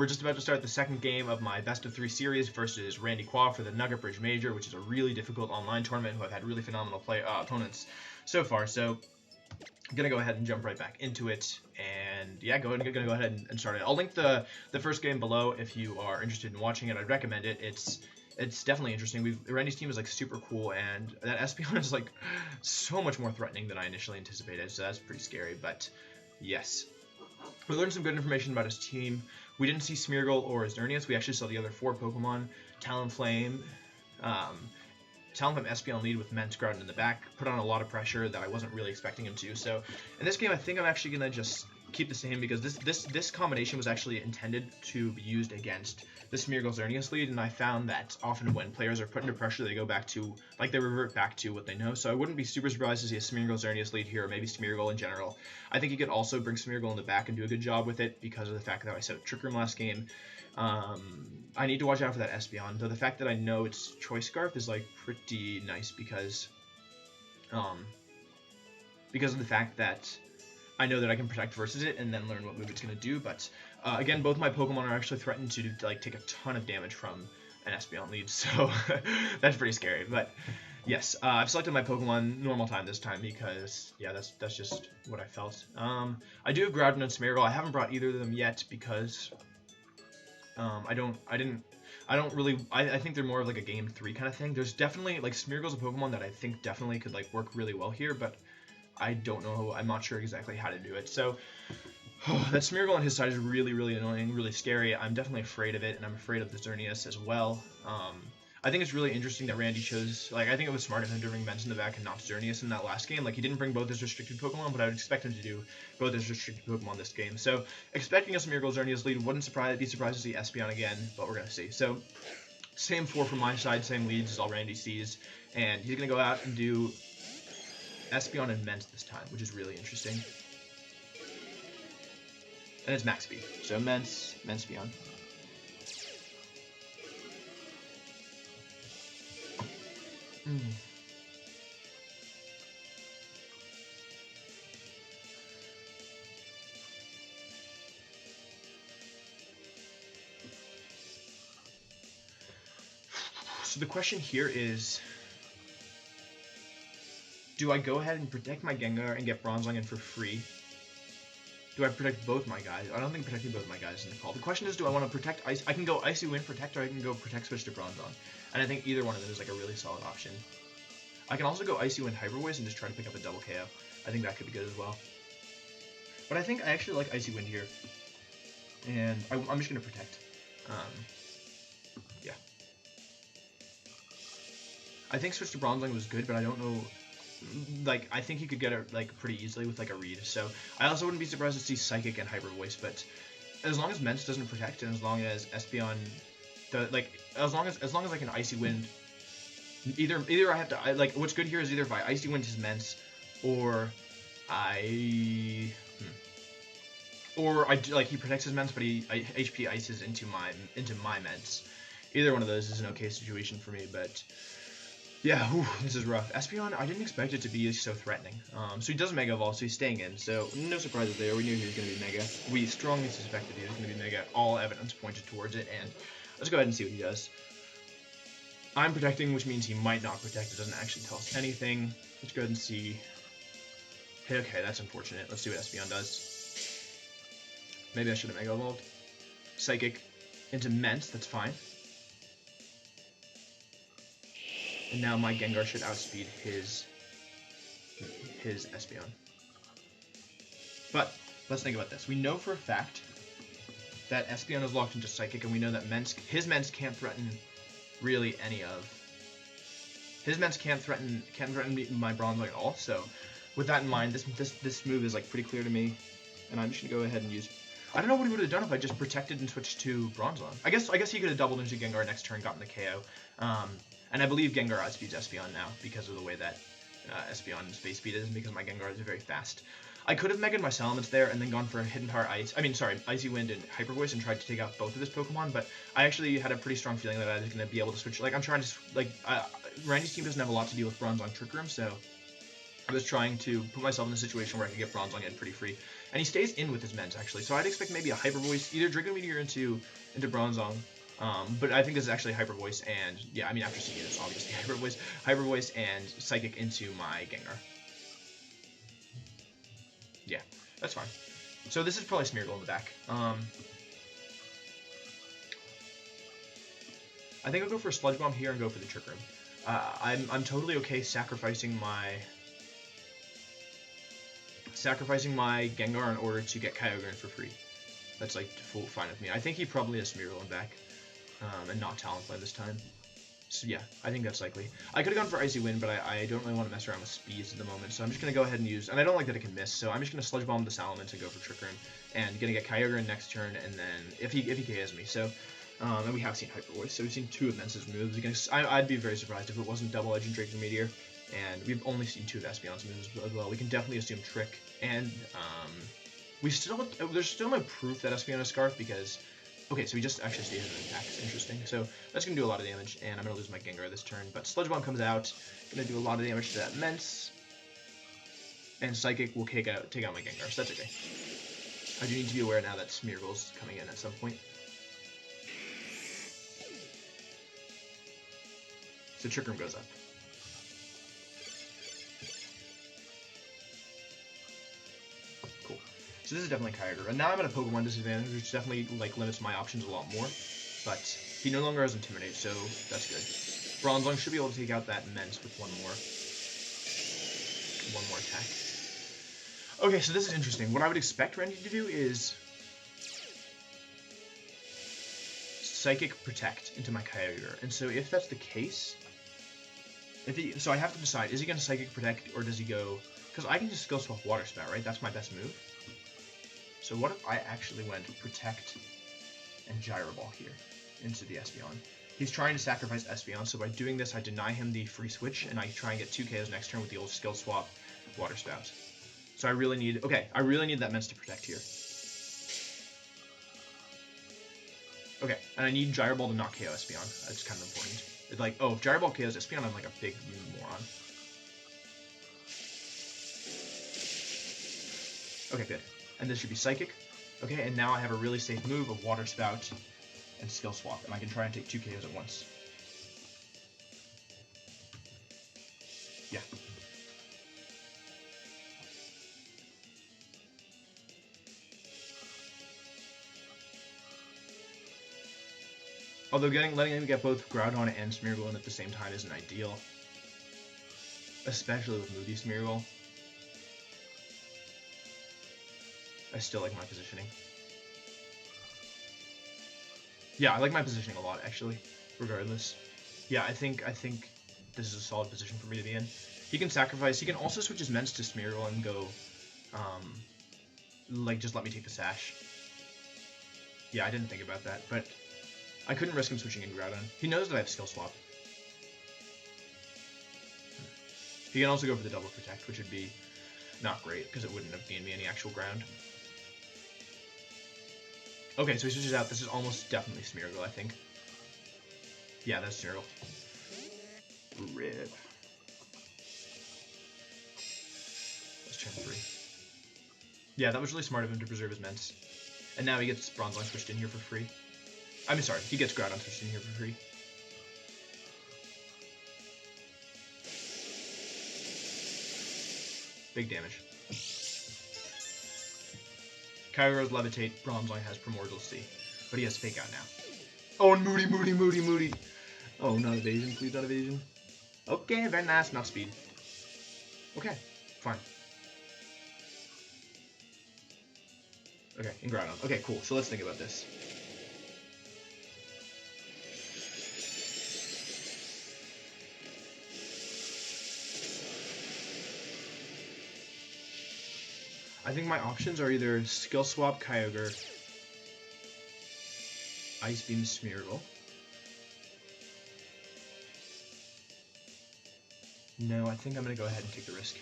We're just about to start the second game of my best of 3 series versus Randy Quah for the Nugget Bridge Major, which is a really difficult online tournament who I've had really phenomenal opponents so far. So I'm gonna go ahead and jump right back into it, and yeah, gonna go ahead and start it. I'll link the first game below if you are interested in watching it. I'd recommend it. It's definitely interesting. Randy's team is like super cool, and that Espeon is like so much more threatening than I initially anticipated. So that's pretty scary. But yes, we learned some good information about his team. We didn't see Smeargle or Xerneas. We actually saw the other 4 Pokemon. Talonflame, Espeon lead with Mence Groudon in the back. Put on a lot of pressure that I wasn't really expecting him to. So in this game, I think I'm actually going to just keep the same, because this combination was actually intended to be used against the Smeargle Xerneas lead, and I found that often when players are put under pressure, they go back to, like, they revert back to what they know. So I wouldn't be super surprised to see a Smeargle Xerneas lead here, or maybe Smeargle in general. I think you could also bring Smeargle in the back and do a good job with it because of the fact that I set up Trick Room last game. I need to watch out for that Espeon, though the fact that I know it's Choice Scarf is like pretty nice because of the fact that I know that I can protect versus it and then learn what move it's going to do. But again, both my Pokemon are actually threatened to like take a ton of damage from an Espeon lead, so that's pretty scary. But yes, I've selected my Pokemon normal time this time because yeah, that's just what I felt. I do have Groudon and Smeargle. I haven't brought either of them yet because I think they're more of like a game 3 kind of thing. There's definitely, like, Smeargle's a Pokemon that I think definitely could like work really well here, but I don't know. I'm not sure exactly how to do it. So that Smeargle on his side is really, really annoying, really scary. I'm definitely afraid of it, and I'm afraid of the Xerneas as well. I think it's really interesting that Randy chose, like, I think it was smart of him to bring Mence in the back and not Xerneas in that last game. Like, he didn't bring both his restricted Pokemon, but I would expect him to do both his restricted Pokemon this game. So, expecting a Smeargle Xerneas lead, wouldn't be surprised to see Espeon again, but we're going to see. So, same 4 from my side, same leads as all Randy sees, and he's going to go out and do Espeon and Mence this time, which is really interesting. And it's max speed, so Mence-Speon. So the question here is, do I go ahead and protect my Gengar and get Bronzong in for free? Do I protect both my guys? I don't think protecting both my guys is in the call. The question is, do I want to protect Ice? I can go Icy Wind Protect, or I can go Protect Switch to Bronzong. And I think either one of them is like a really solid option. I can also go Icy Wind Hyper Voice and just try to pick up a double KO. I think that could be good as well. But I think I actually like Icy Wind here. And I'm just going to protect. Yeah. I think Switch to Bronzong was good, but I don't know. Like, I think you could get it like pretty easily with like a read. So I also wouldn't be surprised to see Psychic and Hyper Voice. But as long as Mence doesn't protect, and as long as Espeon, as long as I can Icy Wind, either I have to like. What's good here is either if I Icy Wind his Mence, or I like he protects his Mence, but he HP ices into my Mence. Either one of those is an okay situation for me, but. Yeah, this is rough. Espeon, I didn't expect it to be so threatening. So he does Mega Evolve, so he's staying in. So no surprises there. We knew he was going to be Mega. We strongly suspected he was going to be Mega. All evidence pointed towards it, and let's go ahead and see what he does. I'm protecting, which means he might not protect. It doesn't actually tell us anything. Let's go ahead and see. Hey, okay, that's unfortunate. Let's see what Espeon does. Maybe I should have Mega Evolved. Psychic into Mence, that's fine. And now my Gengar should outspeed his Espeon. But let's think about this. We know for a fact that Espeon is locked into Psychic, and we know that his Mence can't threaten really any of. His Mence can't threaten my Bronzong at all. So with that in mind, this move is like pretty clear to me, and I'm just gonna go ahead and use. I don't know what he would have done if I just protected and switched to Bronzong. I guess he could have doubled into Gengar next turn, gotten the KO. And I believe Gengar outspeeds Espeon now because of the way that Espeon's base speed is, and because my Gengar is very fast. I could have Megaed my Salamence there and then gone for Hidden Power Icy Wind and Hyper Voice and tried to take out both of his Pokemon, but I actually had a pretty strong feeling that I was going to be able to switch. Like, I'm trying to, Randy's team doesn't have a lot to deal with Bronzong Trick Room, so I was trying to put myself in a situation where I could get Bronzong in pretty free. And he stays in with his Ments, actually. So I'd expect maybe a Hyper Voice, either Draco Meteor into Bronzong. But I think this is actually Hyper Voice, and yeah, I mean, after seeing this, obviously Hyper Voice and Psychic into my Gengar. Yeah, that's fine. So this is probably Smeargle in the back. I think I'll go for a Sludge Bomb here and go for the Trick Room. I'm totally okay sacrificing my Gengar in order to get Kyogre in for free. That's like full fine with me. I think he probably has Smeargle in back, and not Talonflame this time. So yeah, I think that's likely. I could have gone for Icy Wind, but I don't really want to mess around with speeds at the moment, so I'm just going to go ahead and use... And I don't like that it can miss, so I'm just going to Sludge Bomb the Salamence and go for Trick Room. And going to get Kyogre in next turn, and then if he KOs me. So, and we have seen Hyper Voice, so we've seen 2 of Mence's moves. I'd be very surprised if it wasn't Double Edge and Draco Meteor. And we've only seen 2 of Espeon's moves as well. We can definitely assume Trick. And there's still no proof that Espeon is Scarf because... Okay, so he just actually stays in attack. It's interesting. So that's going to do a lot of damage, and I'm going to lose my Gengar this turn. But Sludge Bomb comes out, going to do a lot of damage to that Mence. And Psychic will take out my Gengar, so that's okay. I do need to be aware now that Smeargle's coming in at some point. So Trick Room goes up. Cool. So this is definitely Kyogre. And now I'm at a Pokemon disadvantage, which definitely like limits my options a lot more. But he no longer has Intimidate, so that's good. Bronzong should be able to take out that Mence with one more attack. Okay, so this is interesting. What I would expect Randy to do is Psychic Protect into my Kyogre. And so if that's the case, so I have to decide, is he going to Psychic Protect or does he go... Because I can just Skill Swap Water Spout, right? That's my best move. So what if I actually went Protect and Gyro Ball here into the Espeon? He's trying to sacrifice Espeon, so by doing this, I deny him the free switch, and I try and get 2 KOs next turn with the old Skill Swap Water Spout. So I really need... Okay, I really need that Mence to protect here. Okay, and I need Gyro Ball to not KO Espeon. That's kind of important. It's like, oh, if Gyro Ball KOs Espeon, I'm like a big moron. Okay, good. And this should be Psychic. Okay, and now I have a really safe move of Water Spout and Skill Swap, and I can try and take 2 KOs at once. Yeah. Although letting him get both Groudon and Smeargle in at the same time isn't ideal. Especially with Moody Smeargle. I still like my positioning. Yeah, I like my positioning a lot, actually, regardless. Yeah, I think this is a solid position for me to be in. He can sacrifice. He can also switch his Mence to Smeargle and go, like, just let me take the Sash. Yeah, I didn't think about that, but I couldn't risk him switching in Groudon. He knows that I have Skill Swap. He can also go for the Double Protect, which would be not great, because it wouldn't have gained me any actual ground. Okay, so he switches out. This is almost definitely Smeargle, I think. Yeah, that's Smeargle. Rip. That's turn 3. Yeah, that was really smart of him to preserve his Mence. And now he gets Bronzong switched in here for free. I mean, sorry, he gets Groudon switched in here for free. Big damage. Kyogre's Levitate, Bronzong has Primordial Sea, but he has Fake Out now. Oh, and Moody. Oh, not evasion, please not evasion. Okay, very nice, not speed. Okay, fine. Okay, and Groudon. Okay, cool, so let's think about this. I think my options are either Skill Swap Kyogre, Ice Beam Smeargle. No, I think I'm going to go ahead and take the risk.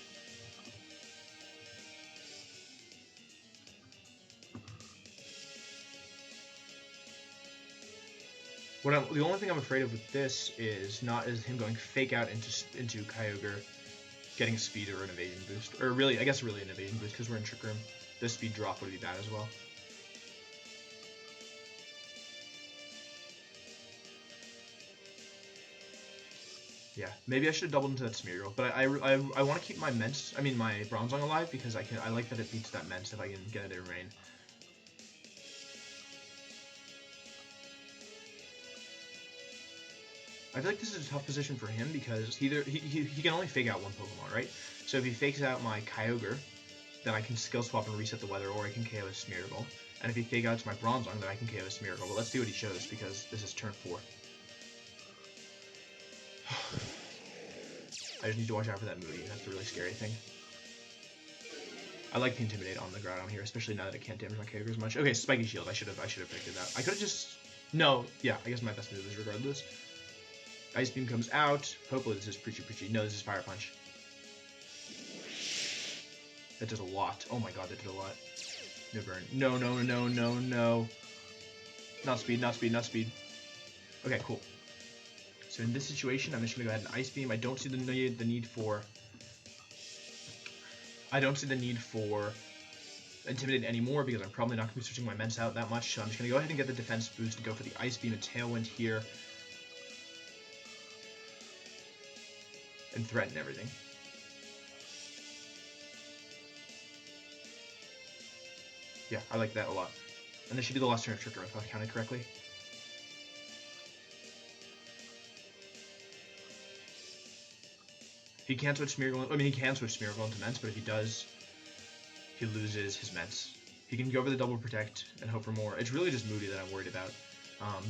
The only thing I'm afraid of with this is him going Fake Out into Kyogre getting speed or an evasion boost. Or really, I guess really an evasion boost because we're in Trick Room. The speed drop would be bad as well. Yeah, maybe I should have doubled into that Smeargle, but I want to keep my my Bronzong alive because I like that it beats that Mence if I can get it in rain. I feel like this is a tough position for him because he can only fake out one Pokemon, right? So if he fakes out my Kyogre, then I can skill swap and reset the weather, or I can KO his Smeargle. And if he fake outs my Bronzong, then I can KO his Smeargle. But let's see what he shows because this is turn 4. I just need to watch out for that Moody. That's the really scary thing. I like the Intimidate on the Groudon here, especially now that it can't damage my Kyogre as much. Okay, Spiky Shield. I should have predicted that. I could have just... No, yeah, I guess my best move is regardless. Ice Beam comes out. Hopefully this is Preachy. No, this is Fire Punch. That does a lot. Oh my god, that did a lot. No burn. No. Not speed. Okay, cool. So in this situation, I'm just going to go ahead and Ice Beam. I don't see the need for Intimidate anymore because I'm probably not going to be switching my Mence out that much. So I'm just going to go ahead and get the defense boost and go for the Ice Beam and Tailwind here. And threaten everything. Yeah, I like that a lot. And this should be the last turn of Trick Room if I counted correctly. He can't switch Smeargle. I mean, he can switch Smeargle into Mence, but if he does, he loses his Mence. He can go for the double protect and hope for more. It's really just Moody that I'm worried about.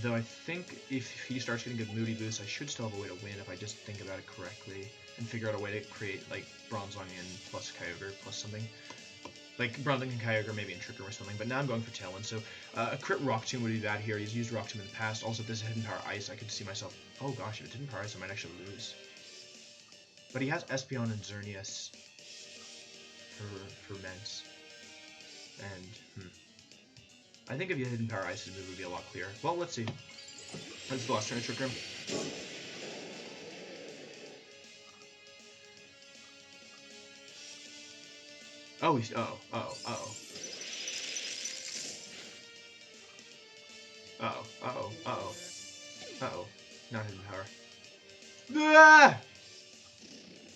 Though I think if he starts getting good Moody boosts, I should still have a way to win if I just think about it correctly and figure out a way to create like Bronzong plus Kyogre plus something. Like Bronzong and Kyogre maybe in Trick Room or something, but now I'm going for Tailwind. So a crit Rock Tomb would be bad here. He's used Rock Tomb in the past. Also, if this Hidden Power Ice, I could see myself... Oh gosh, if it didn't Power Ice, I might actually lose. But he has Espeon and Xerneas for Mence. And, I think if you Hidden Power Ice, his move would be a lot clearer. Well, let's see. That's the last turn of Trick Room. Oh, he's... Uh-oh. Not Hidden Power. Ah!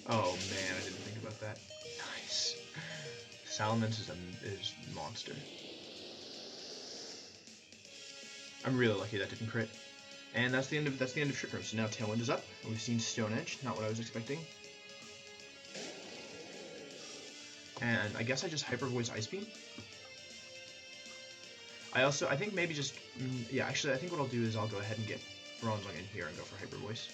Oh man, I didn't think about that. Nice. Salamence is monster. I'm really lucky that didn't crit. And that's the end of Trick Room. So now Tailwind is up. We've seen Stone Edge, not what I was expecting. And I guess I just Hyper Voice Ice Beam. I think maybe just yeah. Actually, I think what I'll do is I'll go ahead and get Bronzong in here and go for Hyper Voice.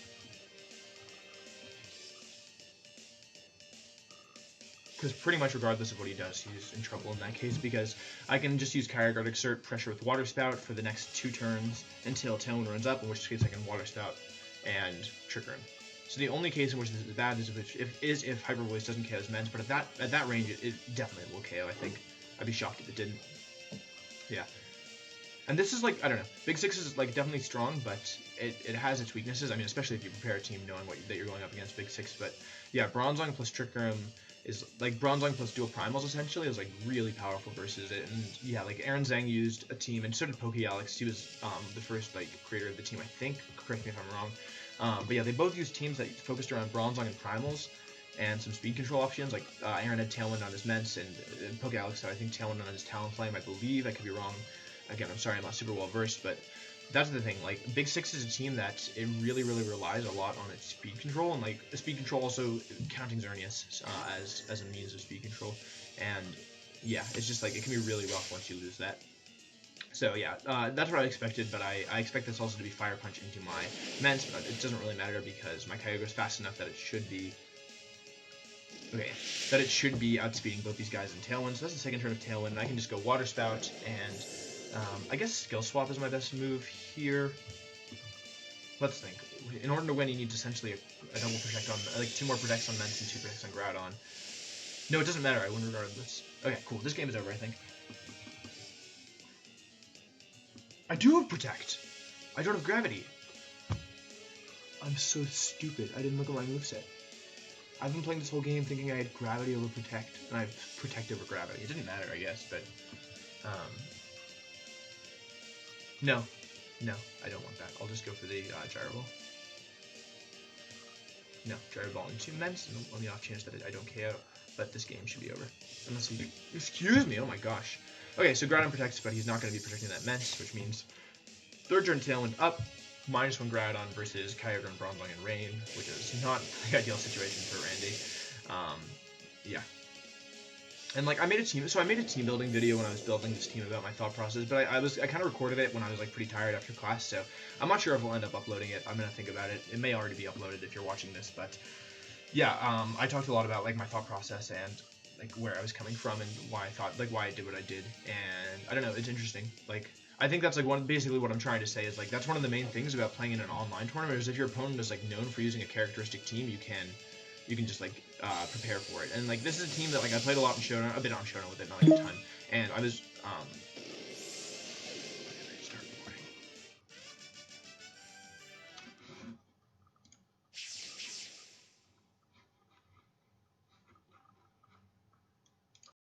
Because pretty much regardless of what he does, he's in trouble in that case, because I can just use Kyogre to exert pressure with Water Spout for the next 2 turns until Tailwind runs up, in which case I can Water Spout and Trick Room. So the only case in which this is bad is if Hyper Voice doesn't KO his Mence, but at that range, it definitely will KO, I think. I'd be shocked if it didn't. Yeah. And this is like, I don't know, Big Six is like definitely strong, but it has its weaknesses. I mean, especially if you prepare a team knowing that you're going up against Big Six. But yeah, Bronzong plus Trick Room is like Bronzong plus Dual Primals essentially is like really powerful versus it. And yeah, like Aaron Zhang used a team, and so did Pokealex. He was the first like creator of the team, I think. Correct me if I'm wrong. But yeah, they both used teams that focused around Bronzong and Primals and some speed control options. Like Aaron had Tailwind on his Mence, and Pokealex had I think Tailwind on his Talonflame, I believe. I could be wrong. Again, I'm sorry, I'm not super well versed, but that's the thing. Like Big Six is a team that it really relies a lot on its speed control, and like the speed control also counting Xerneas as a means of speed control. And yeah, it's just like it can be really rough once you lose that. So yeah, that's what I expected, but I expect this also to be Fire Punch into my Mence, but it doesn't really matter because my Kyogre is fast enough that it should be outspeeding both these guys in Tailwind. So that's the second turn of Tailwind, and I can just go Water Spout and I guess Skill Swap is my best move here. Let's think. In order to win, he needs essentially a double protect on, like 2 more protects on Mence and 2 protects on Groudon. No, it doesn't matter. I win regardless. Okay, cool. This game is over, I think. I do have Protect. I don't have Gravity. I'm so stupid. I didn't look at my moveset. I've been playing this whole game thinking I had gravity over protect, and I have protect over gravity. It didn't matter, I guess, but no, I don't want that. I'll just go for the gyro ball. No, gyro ball into immense, and on the off chance that I don't KO, but this game should be over. Unless he, excuse me, oh my gosh. Okay, so Groudon protects, but he's not going to be protecting that Mence, which means third turn Tailwind up, -1 Groudon versus Kyogre and Bronzong and Rain, which is not the ideal situation for Randy. Yeah. And like I made a team building video when I was building this team about my thought process, but I kind of recorded it when I was like pretty tired after class, so I'm not sure if we'll end up uploading it. I'm gonna think about it. It may already be uploaded if you're watching this, but yeah, I talked a lot about like my thought process and like where I was coming from and why I did what I did, and I don't know, it's interesting. Like I think that's like basically what I'm trying to say is like that's one of the main things about playing in an online tournament is if your opponent is like known for using a characteristic team, you can just like prepare for it. And like this is a team that like I played a lot in Showdown. I've been on Showdown with it, not like a ton. And I was